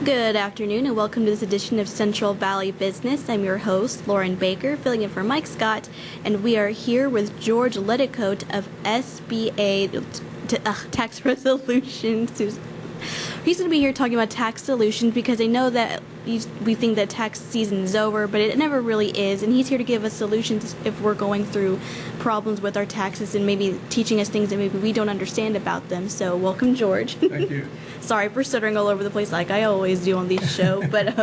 Good afternoon and welcome to this edition of Central Valley Business. I'm your host, Lauren Baker, filling in for Mike Scott, and we are here with George Leddicotte of SBA Tax Resolutions. He's going to be here talking about tax solutions because I know that we think that tax season is over, but it never really is, and he's here to give us solutions if we're going through problems with our taxes and maybe teaching us things that maybe we don't understand about them. So welcome, George. Thank you. Sorry for stuttering all over the place like I always do on these shows, but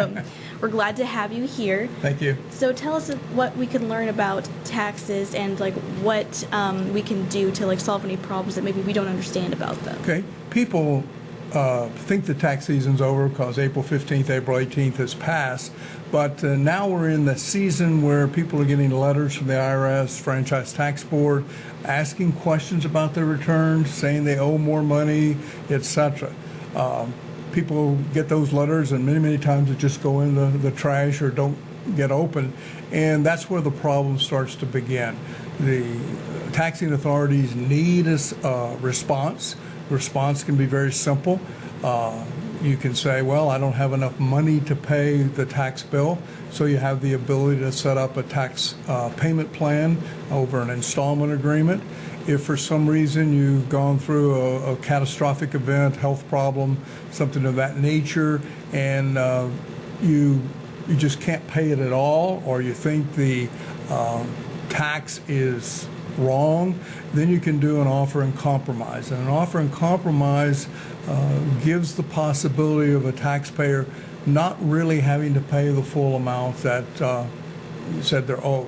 we're glad to have you here. Thank you. So tell us what we can learn about taxes and like what we can do to like solve any problems that maybe we don't understand about them. Okay. People think the tax season's over because April 15th, April 18th has passed, but now we're in the season where people are getting letters from the IRS, Franchise Tax Board, asking questions about their returns, saying they owe more money, etc. People get those letters and many times it just go in the trash or don't get open, and that's where the problem starts to begin. The taxing authorities need a response. The response can be very simple. You can say, well, I don't have enough money to pay the tax bill, so you have the ability to set up a tax payment plan over an installment agreement. If for some reason you've gone through a catastrophic event, health problem, something of that nature, and you just can't pay it at all, or you think the tax is wrong, then you can do an offer and compromise. And an offer and compromise gives the possibility of a taxpayer not really having to pay the full amount that you said they're owed.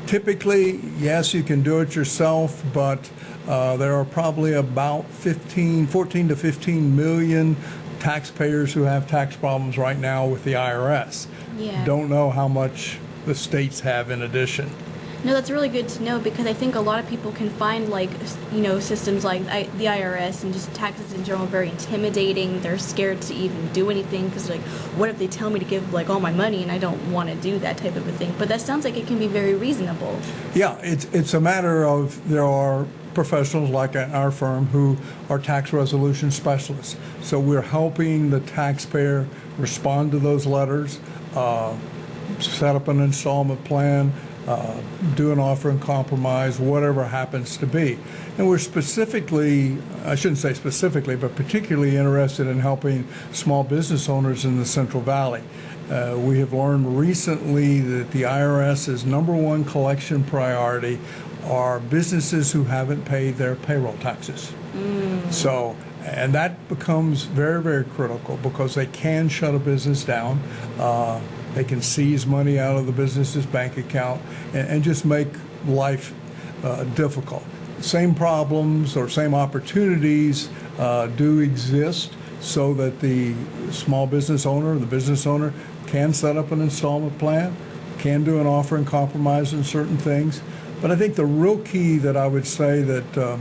Typically, yes, you can do it yourself, but there are probably about 14 to 15 million taxpayers who have tax problems right now with the IRS. Yeah. Don't know how much the states have in addition. No, that's really good to know because I think a lot of people can find systems like the IRS and just taxes in general very intimidating. They're scared to even do anything because what if they tell me to give all my money and I don't want to do that type of a thing. But that sounds like it can be very reasonable. Yeah, it's a matter of there are professionals like our firm who are tax resolution specialists. So we're helping the taxpayer respond to those letters, set up an installment plan, do an offer and compromise, whatever happens to be. And we're specifically, I shouldn't say specifically, but particularly interested in helping small business owners in the Central Valley. We have learned recently that the IRS's #1 collection priority are businesses who haven't paid their payroll taxes. So, and that becomes very critical because they can shut a business down. They can seize money out of the business's bank account and just make life difficult. Same problems or same opportunities do exist so that the small business owner, the business owner, can set up an installment plan, can do an offer and compromise on certain things. But I think the real key that I would say that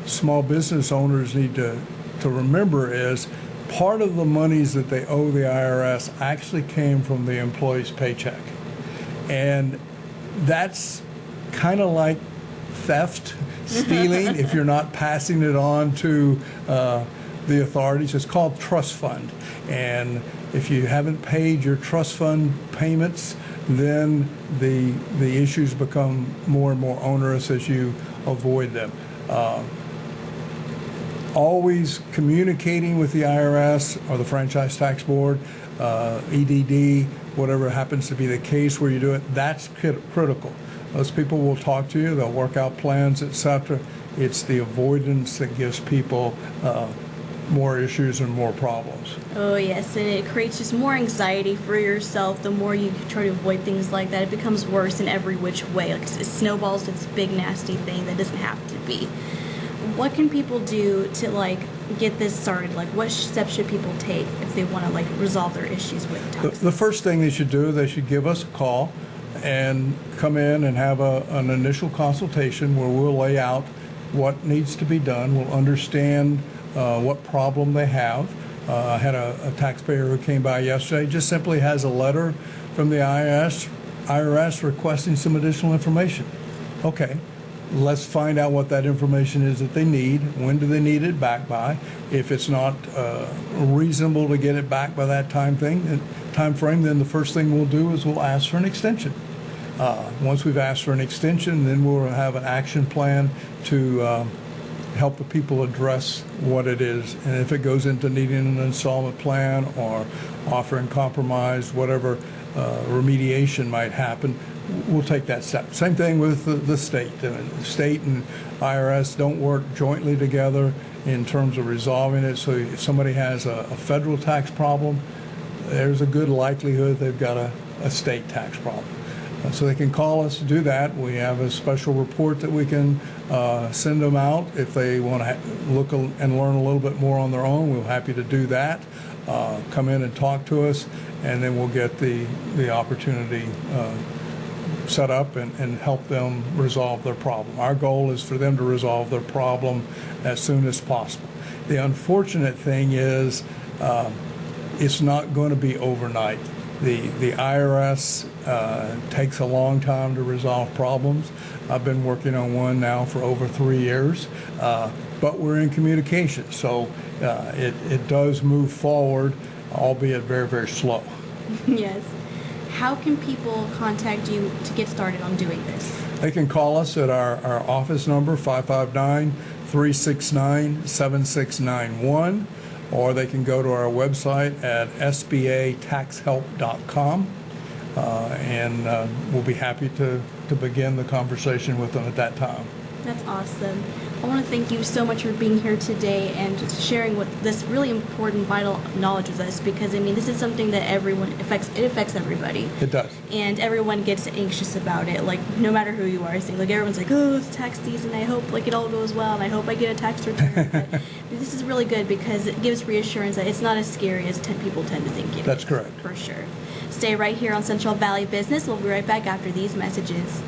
small business owners need to remember is part of the monies that they owe the IRS actually came from the employee's paycheck. And that's kind of like theft, stealing, if you're not passing it on to the authorities. It's called trust fund. And if you haven't paid your trust fund payments, then the issues become more and more onerous as you avoid them. Always communicating with the IRS or the Franchise Tax Board, EDD, whatever happens to be the case where you do it, that's critical. Those people will talk to you, they'll work out plans, etc. It's the avoidance that gives people more issues and more problems. Oh yes, and it creates just more anxiety for yourself. The more you try to avoid things like that, it becomes worse in every which way. It snowballs to this big nasty thing that doesn't have to be. What can people do to get this started? What steps should people take if they want to resolve their issues with taxes? The first thing they should do, they should give us a call and come in and have an initial consultation where we'll lay out what needs to be done. We'll understand what problem they have. I had a taxpayer who came by yesterday, just simply has a letter from the IRS requesting some additional information. Okay, let's find out what that information is that they need. When do they need it back by? If it's not reasonable to get it back by that time frame, then the first thing we'll do is we'll ask for an extension. Once we've asked for an extension, then we'll have an action plan to help the people address what it is. And if it goes into needing an installment plan or offering compromise, whatever remediation might happen, we'll take that step. Same thing with the state. The state and IRS don't work jointly together in terms of resolving it. So if somebody has a federal tax problem, there's a good likelihood they've got a state tax problem. So they can call us to do that. We have a special report that we can send them out if they want to look and learn a little bit more on their own. We're happy to do that. Come in and talk to us, and then we'll get the opportunity set up and help them resolve their problem. Our goal is for them to resolve their problem as soon as possible. The unfortunate thing is it's not going to be overnight. The IRS takes a long time to resolve problems. I've been working on one now for over 3 years, but we're in communication, so it does move forward, albeit very, very slow. Yes. How can people contact you to get started on doing this? They can call us at our office number, 559-369-7691, or they can go to our website at sbataxhelp.com, and we'll be happy to begin the conversation with them at that time. That's awesome. I want to thank you so much for being here today and just sharing what this really important, vital knowledge with us, because, I mean, this is something that it affects everybody. It does. And everyone gets anxious about it, like, no matter who you are. I think, like, everyone's like, oh, it's tax season, I hope, like, it all goes well, and I hope I get a tax return. But this is really good because it gives reassurance that it's not as scary as people tend to think it is. That's correct. For sure. Stay right here on Central Valley Business. We'll be right back after these messages.